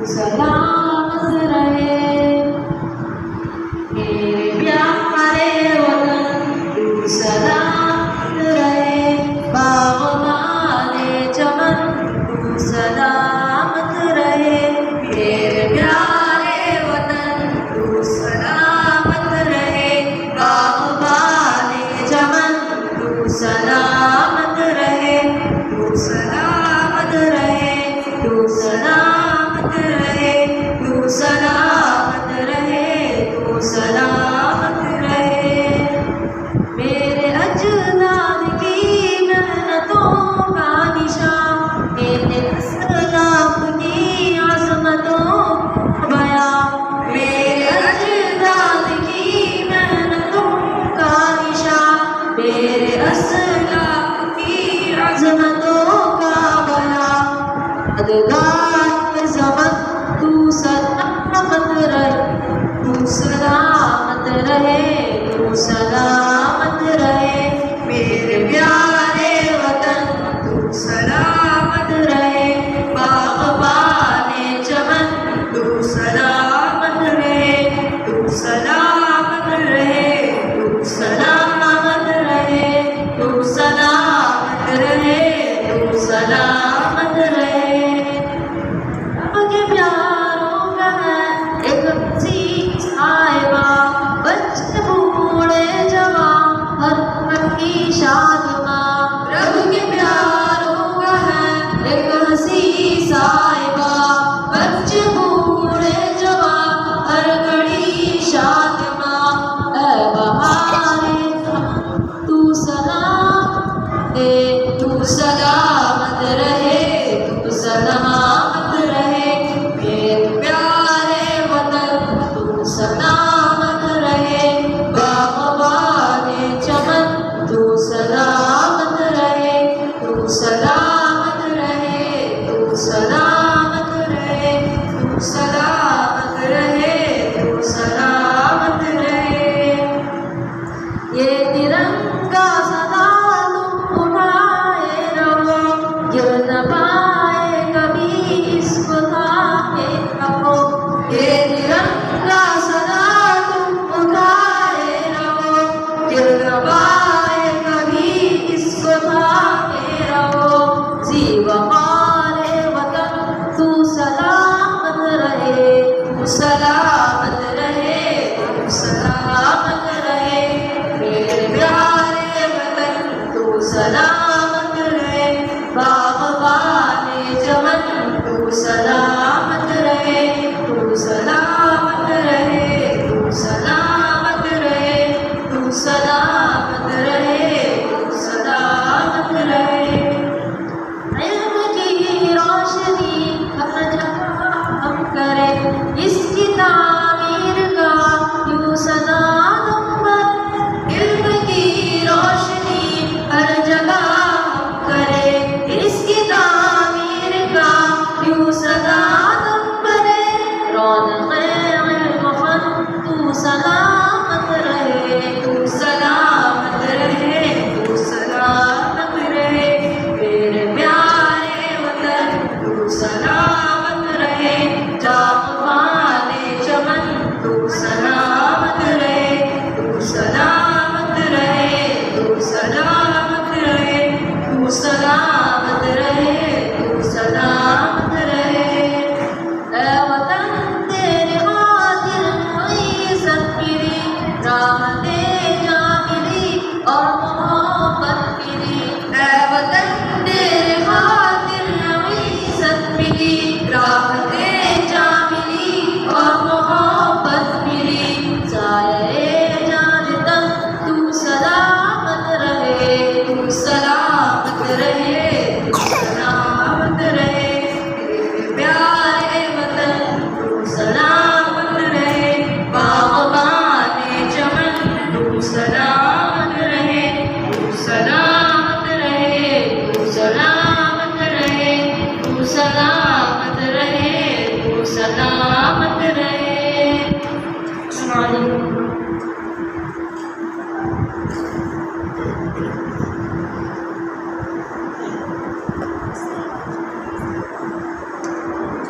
सलामत रहे। मेरे प्यारे वतन तू सलामत रहे। बाग़बाने चमन तू सलामत रहे। मेरे प्यारे वतन तू सलामत रहे। बाग़बाने चमन तू सलामत रहे। तू सलामत रहे। तू सलामत रहे। तू सलामत रहे। तू सलामत रहे। मेरे अजदाद की मेहनतों का निशान, मेरे असलाफ की अज़मतों का बयान। मेरे अजदाद की मेहनतों का निशान, मेरे असलाफ की अज़मतों का बयान। अदगार ज़मान तू सलामत रहे। तू सलामत रहे। तू सलामत रहे। मेरे प्यारे वतन तू सलामत रहे। बाग़बाने चमन तू सलामत रहे। तू सलामत रहे। तू सलामत रहे। तू सलामत रहे। तू सलामत रहे। आपके प्यारों का है एक हसीन साहिबा, बच्चे बूढ़े जवान हर की शादिमां। रब के प्यारों का है एक हसीन साहिबा, बच्चे बूढ़े जवान हर घड़ी शादिमां। ऐ बहारे तू सलामत रहे। तू सलामत रहे। तू सलामत रहे। मेरे प्यारे वतन तू सलामत रहे। बाग़बाने चमन तू सलामत रहे। तू सलामत रहे। तू सलामत रहे। तू सलामत रहे। तू सलामत रहे। ये तिरंगा सदा तुम उठाए रहो, गिर न पाए कभी इसको थामे रखो। ये तिरंगा सदा तुम उठाए रहो, गिर न पाए कभी इसको थामे रहो। ज़ी-वक़ारे वतन तू सलामत रहे। तू सलामत रहे। तू सलामत रहे। मेरे प्यारे वतन तू सलामत रहे। बाग़बाने चमन तू सलामत रहे। तू सलामत रहे। तू सलामत रहे। तू सलामत रहे। तू सलामत रहे। इल्म की रोशनी हर जगह हम करें, इसकी तामीर का यूं सदा तुम बने। इल्म की रोशनी हर जगह हम करें, इसकी तामीर का यूं सदा तुम बने। रौनक़े इल्म फ़न तू सलामत रहे। तू सलामत रहे। तू सलामत रहे। मेरे प्यारे वतन तू सलामत रहे। बाग़बाने चमन तू सलामत रहे। तू सलामत रहे। तू सलामत रहे। तू सलामत रहे। तू सलामत रहे। ऐ वतन तेरे खातिर हुई सब मिली, राहते जा मिली और मोहब्बत मिली। ऐ वतन तेरे खातिर हुई सब मिली, राहते जा मिली और मोहब्बत मिली। साये जान तक तू सलामत रहे। तू सलामत रहे। तू सलामत रहे। मेरे प्यारे वतन तू सलामत रहे। बाग़बाने चमन तू सलामत रहे। तू सलामत रहे। तू सलामत रहे। तू सलामत रहे। तू सलामत रहे।